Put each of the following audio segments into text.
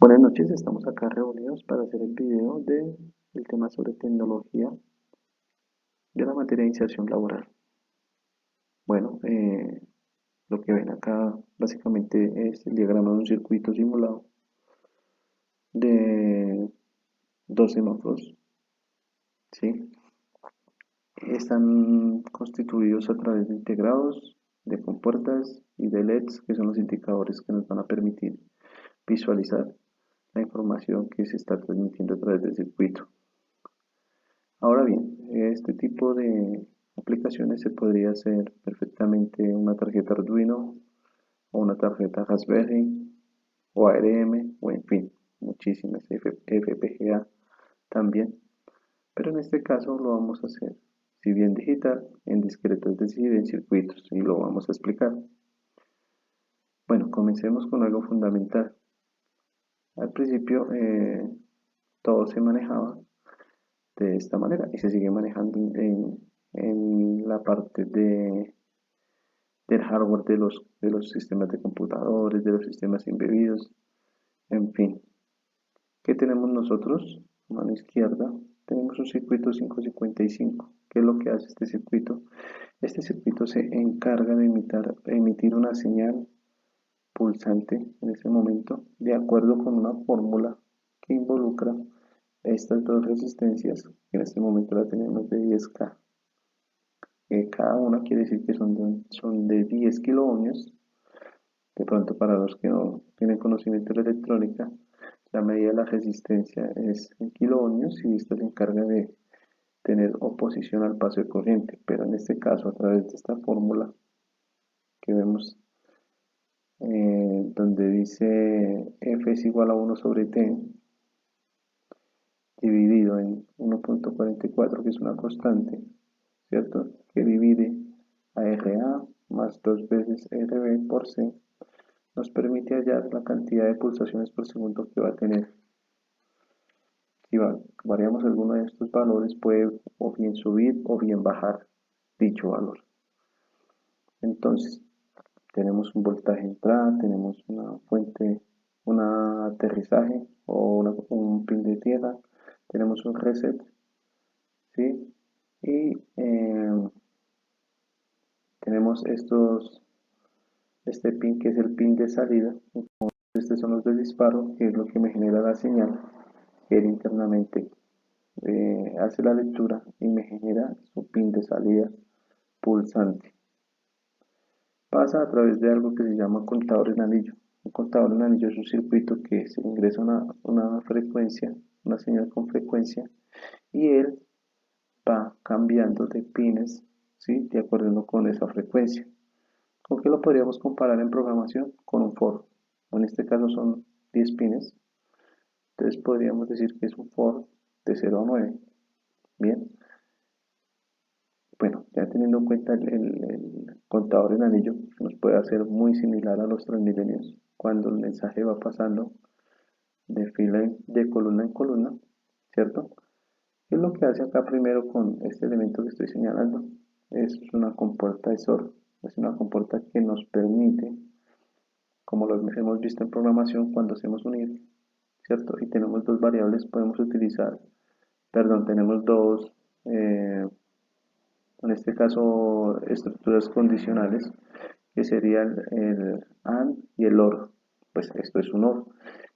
Buenas noches, estamos acá reunidos para hacer el video del tema sobre tecnología de la materia de inserción laboral. Bueno, lo que ven acá básicamente es el diagrama de un circuito simulado de dos semáforos, ¿sí? Están constituidos a través de integrados, de compuertas y de LEDs, que son los indicadores que nos van a permitir visualizar la información que se está transmitiendo a través del circuito. Ahora bien, este tipo de aplicaciones se podría hacer perfectamente una tarjeta Arduino o una tarjeta Raspberry o ARM o en fin, muchísimas FPGA también. Pero en este caso lo vamos a hacer, si bien digital, en discreto, es decir, en circuitos, y lo vamos a explicar. Bueno, comencemos con algo fundamental. Al principio todo se manejaba de esta manera y se sigue manejando en la parte del hardware de los sistemas de computadores, de los sistemas embebidos, en fin. ¿Qué tenemos nosotros? A mano izquierda tenemos un circuito 555. ¿Qué es lo que hace este circuito? Este circuito se encarga de emitir una señal pulsante en ese momento de acuerdo con una fórmula que involucra estas dos resistencias, que en este momento la tenemos de 10K. Cada una quiere decir que son de 10 kiloohmios. De pronto, para los que no tienen conocimiento de la electrónica, la medida de la resistencia es en kiloohmios y esta se encarga de tener oposición al paso de corriente, pero en este caso a través de esta fórmula que vemos, donde dice F es igual a 1 sobre T dividido en 1.44, que es una constante, ¿cierto? Que divide a RA más 2 veces RB por C, nos permite hallar la cantidad de pulsaciones por segundo que va a tener. Si variamos alguno de estos valores, puede o bien subir o bien bajar dicho valor. Entonces, tenemos un voltaje de entrada, tenemos una fuente, un aterrizaje o un pin de tierra, tenemos un reset, ¿sí? Y tenemos este pin que es el pin de salida. Estos son los de disparo, que es lo que me genera la señal, que él internamente hace la lectura y me genera su pin de salida pulsante. Pasa a través de algo que se llama contador en anillo. Un contador en anillo es un circuito que se ingresa una frecuencia, una señal con frecuencia, y él va cambiando de pines, ¿sí? De acuerdo con esa frecuencia. ¿Con qué lo podríamos comparar en programación? Con un for. En este caso son 10 pines. Entonces podríamos decir que es un for de 0 a 9. Bien. Bueno, ya teniendo en cuenta el contador en anillo, que nos puede hacer muy similar a los transmilenios, cuando el mensaje va pasando de columna en columna, ¿cierto? ¿Qué es lo que hace acá primero con este elemento que estoy señalando? Es una compuerta de SOR, es una compuerta que nos permite, como lo hemos visto en programación, cuando hacemos un if, ¿cierto? Y tenemos dos variables, podemos utilizar, perdón, tenemos dos, en este caso, estructuras condicionales, que serían el AND y el OR. Pues esto es un OR.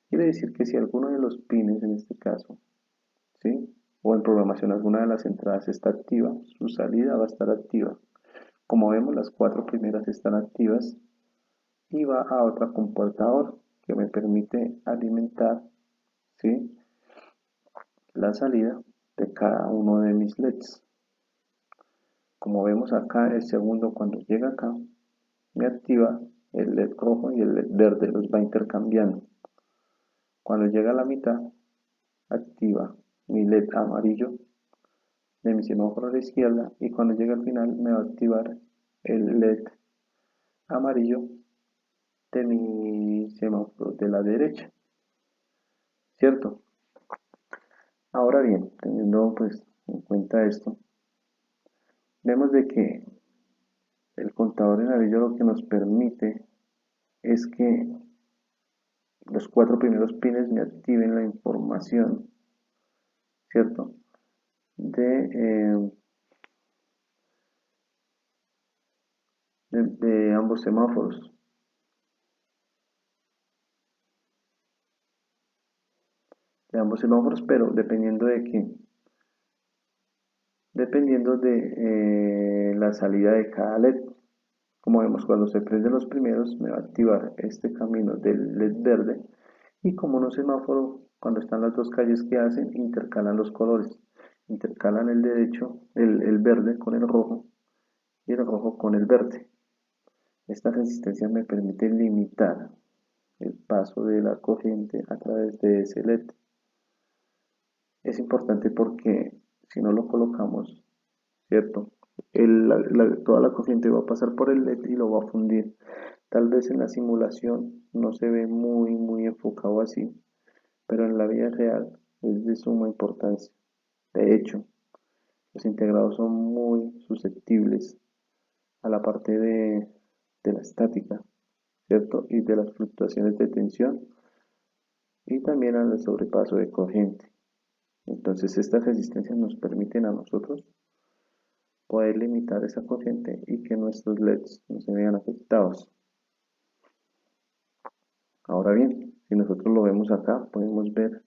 Quiere decir que si alguno de los pines, en este caso, ¿sí? O en programación alguna de las entradas está activa, su salida va a estar activa. Como vemos, las cuatro primeras están activas y va a otra compuerta OR que me permite alimentar, ¿sí? La salida de cada uno de mis LEDs. Como vemos acá, el segundo cuando llega acá, me activa el LED rojo y el LED verde, los va intercambiando. Cuando llega a la mitad, activa mi LED amarillo de mi semáforo a la izquierda y cuando llega al final me va a activar el LED amarillo de mi semáforo de la derecha, ¿cierto? Ahora bien, teniendo pues en cuenta esto, vemos de que el contador en amarillo lo que nos permite es que los 4 primeros pines me activen la información, ¿cierto? De ambos semáforos. De ambos semáforos, pero dependiendo de qué. Dependiendo de la salida de cada LED. Como vemos, cuando se prenden los primeros, me va a activar este camino del LED verde. Y como un semáforo, cuando están las dos calles que hacen, intercalan los colores. Intercalan el derecho, el verde con el rojo y el rojo con el verde. Esta resistencia me permite limitar el paso de la corriente a través de ese LED. Es importante porque si no lo colocamos, ¿cierto? Toda la corriente va a pasar por el LED y lo va a fundir. Tal vez en la simulación no se ve muy enfocado así, pero en la vida real es de suma importancia. De hecho, los integrados son muy susceptibles a la parte de la estática, ¿cierto? Y de las fluctuaciones de tensión y también al sobrepaso de corriente. Entonces, estas resistencias nos permiten a nosotros poder limitar esa corriente y que nuestros LEDs no se vean afectados. Ahora bien, si nosotros lo vemos acá, podemos ver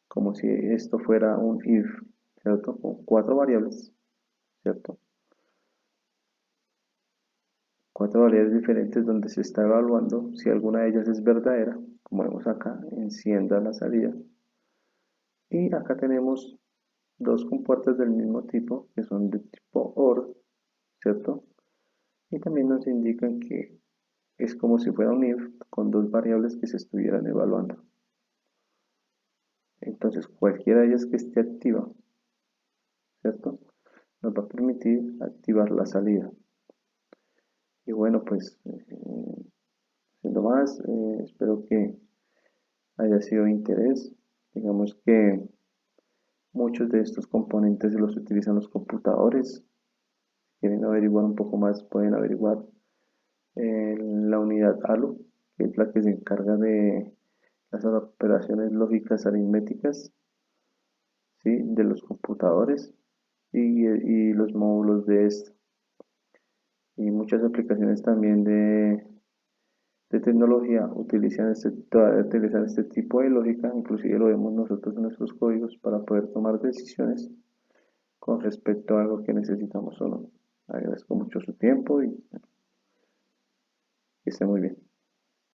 como si esto fuera un if, ¿cierto? Con 4 variables, ¿cierto? 4 variables diferentes donde se está evaluando si alguna de ellas es verdadera, como vemos acá, encienda la salida. Y acá tenemos dos compuertas del mismo tipo, que son de tipo OR, ¿cierto? Y también nos indican que es como si fuera un if con 2 variables que se estuvieran evaluando. Entonces, cualquiera de ellas que esté activa, ¿cierto? Nos va a permitir activar la salida. Y bueno, pues, siendo más, espero que haya sido de interés. Digamos que muchos de estos componentes se los utilizan los computadores. Si quieren averiguar un poco más, pueden averiguar la unidad ALU, que es la que se encarga de las operaciones lógicas aritméticas, ¿sí? De los computadores y los módulos de esto. Y muchas aplicaciones también de tecnología utilizan este tipo de lógica, inclusive lo vemos nosotros en nuestros códigos para poder tomar decisiones con respecto a algo que necesitamos o no. Agradezco mucho su tiempo y que esté muy bien.